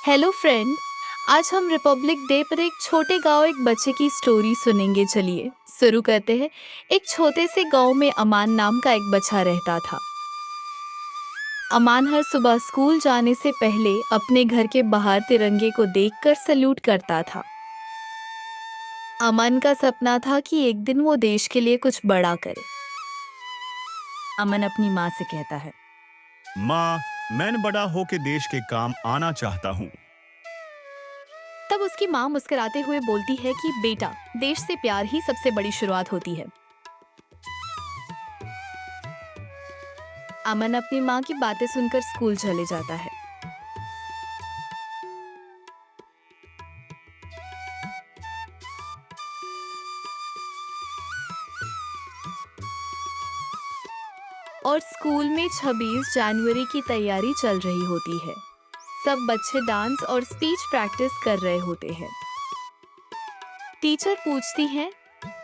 Hello friend. आज हम Republic day पर एक छोटे गांव एक बच्चे की स्टोरी सुनेंगे। चलिए शुरू करते हैं। एक छोटे से गांव में अमान नाम का एक बच्चा रहता था। अमान हर सुबह स्कूल जाने से पहले अपने घर के बाहर तिरंगे को देखकर सैल्यूट करता था। अमन का सपना था कि एक दिन वो देश के लिए कुछ बड़ा करे। अमन अपनी माँ से कहता है, माँ, मैं बड़ा होके देश के काम आना चाहता हूँ। तब उसकी माँ मुस्कुराते हुए बोलती है कि बेटा, देश से प्यार ही सबसे बड़ी शुरुआत होती है। अमन अपनी माँ की बातें सुनकर स्कूल चले जाता है। और स्कूल में 26 जनवरी की तैयारी चल रही होती है। सब बच्चे डांस और स्पीच प्रैक्टिस कर रहे होते हैं। टीचर पूछती है,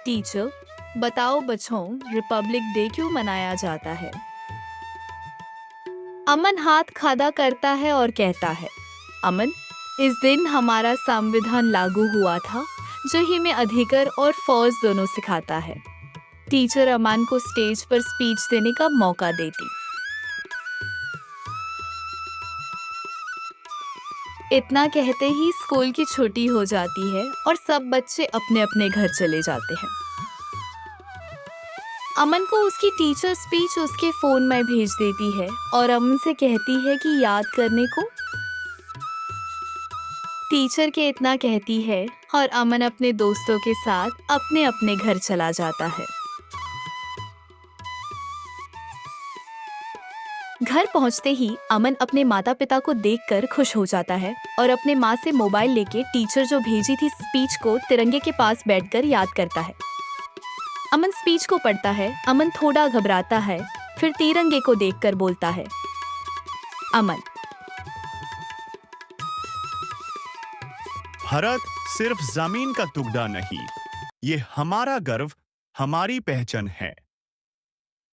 टीचर बताओ बच्चों, रिपब्लिक डे क्यों मनाया जाता है? अमन हाथ खड़ा करता है और कहता है, अमन, इस दिन हमारा संविधान लागू हुआ था, जो हमें अधिकार और फौज दोनों सिखाता है। टीचर अमन को स्टेज पर स्पीच देने का मौका देती। इतना कहते ही स्कूल की छुट्टी हो जाती है और सब बच्चे अपने अपने घर चले जाते हैं। अमन को उसकी टीचर स्पीच उसके फोन में भेज देती है और अमन से कहती है कि याद करने को। टीचर के इतना कहती है और अमन अपने दोस्तों के साथ अपने अपने घर चला जाता है। घर पहुंचते ही अमन अपने माता पिता को देखकर खुश हो जाता है और अपने माँ से मोबाइल लेके टीचर जो भेजी थी स्पीच को तिरंगे के पास बैठकर याद करता है। अमन स्पीच को पढ़ता है। अमन थोड़ा घबराता है, फिर तिरंगे को देखकर बोलता है, अमन, भारत सिर्फ जमीन का टुकड़ा नहीं, ये हमारा गर्व, हमारी पहचान है।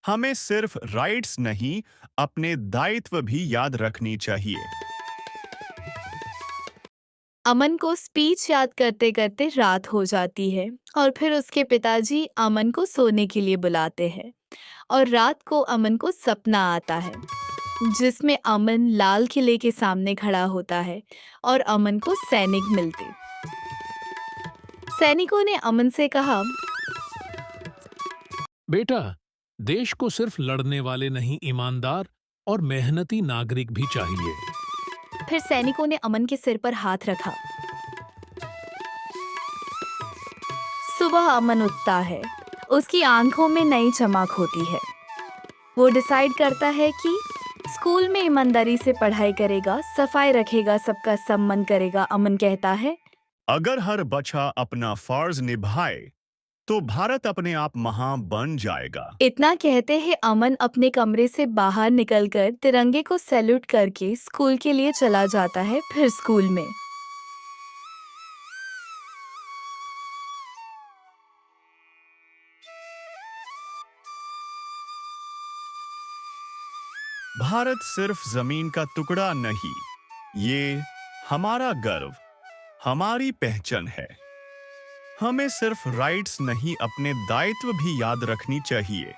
हमें सिर्फ राइट्स नहीं, अपने दायित्व भी याद रखनी चाहिए। अमन को स्पीच याद करते करते रात हो जाती है और फिर उसके पिताजी अमन को सोने के लिए बुलाते हैं और रात को अमन को सपना आता है जिसमें अमन लाल किले के सामने खड़ा होता है और अमन को सैनिक मिलते। सैनिकों ने अमन से कहा, बेटा, देश को सिर्फ लड़ने वाले नहीं, ईमानदार और मेहनती नागरिक भी चाहिए। फिर सैनिकों ने अमन के सिर पर हाथ रखा। सुबह अमन उठता है। उसकी आंखों में नई चमक होती है। वो डिसाइड करता है कि स्कूल में ईमानदारी से पढ़ाई करेगा, सफाई रखेगा, सबका सम्मान करेगा। अमन कहता है, अगर हर बच्चा अपना फर्ज निभाए तो भारत अपने आप महान बन जाएगा। इतना कहते ही अमन अपने कमरे से बाहर निकलकर तिरंगे को सैल्यूट करके स्कूल के लिए चला जाता है। फिर स्कूल में भारत सिर्फ जमीन का टुकड़ा नहीं, ये हमारा गर्व, हमारी पहचान है। हमें सिर्फ राइट्स नहीं, अपने दायित्व भी याद रखनी चाहिए।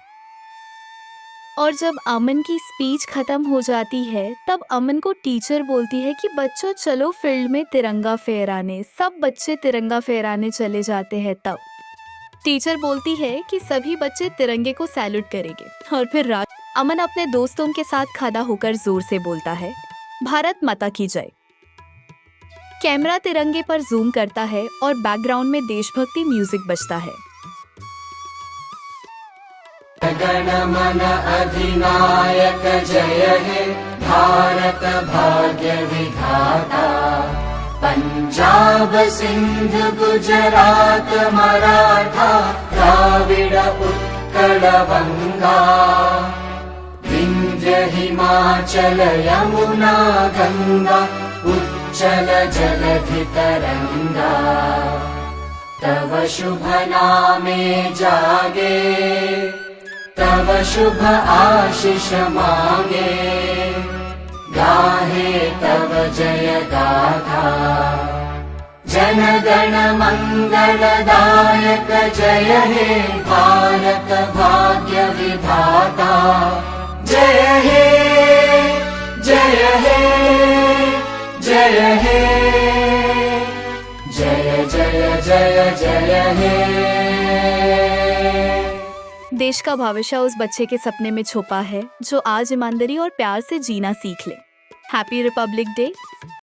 और जब अमन की स्पीच खत्म हो जाती है तब अमन को टीचर बोलती है कि बच्चों चलो फील्ड में तिरंगा फहराने। सब बच्चे तिरंगा फहराने चले जाते हैं। तब टीचर बोलती है कि सभी बच्चे तिरंगे को सैल्यूट करेंगे और फिर अमन अपने दोस्तों के साथ खड़ा होकर जोर से बोलता है, भारत माता की जय। कैमरा तिरंगे पर जूम करता है और बैकग्राउंड में देशभक्ति म्यूजिक बजता है। गणमन अधिनायक जय हे भारत भाग्य विधाता। पंजाब सिंध गुजरात मराठा द्राविड़ उत्कल बंगा। विंध्य हिमाचल यमुना गंगा उच्चल जलधि तरंगा। तव शुभ नामे जागे, तव शुभ आशीष मांगे। गाहे तव जय गाथा जनगण मंगलदायक जय हे भारत भाग्य विधाता जय हे जय हे जय हे जय जय जय जय हे। देश का भविष्य उस बच्चे के सपने में छुपा है जो आज ईमानदारी और प्यार से जीना सीख ले। Happy Republic day.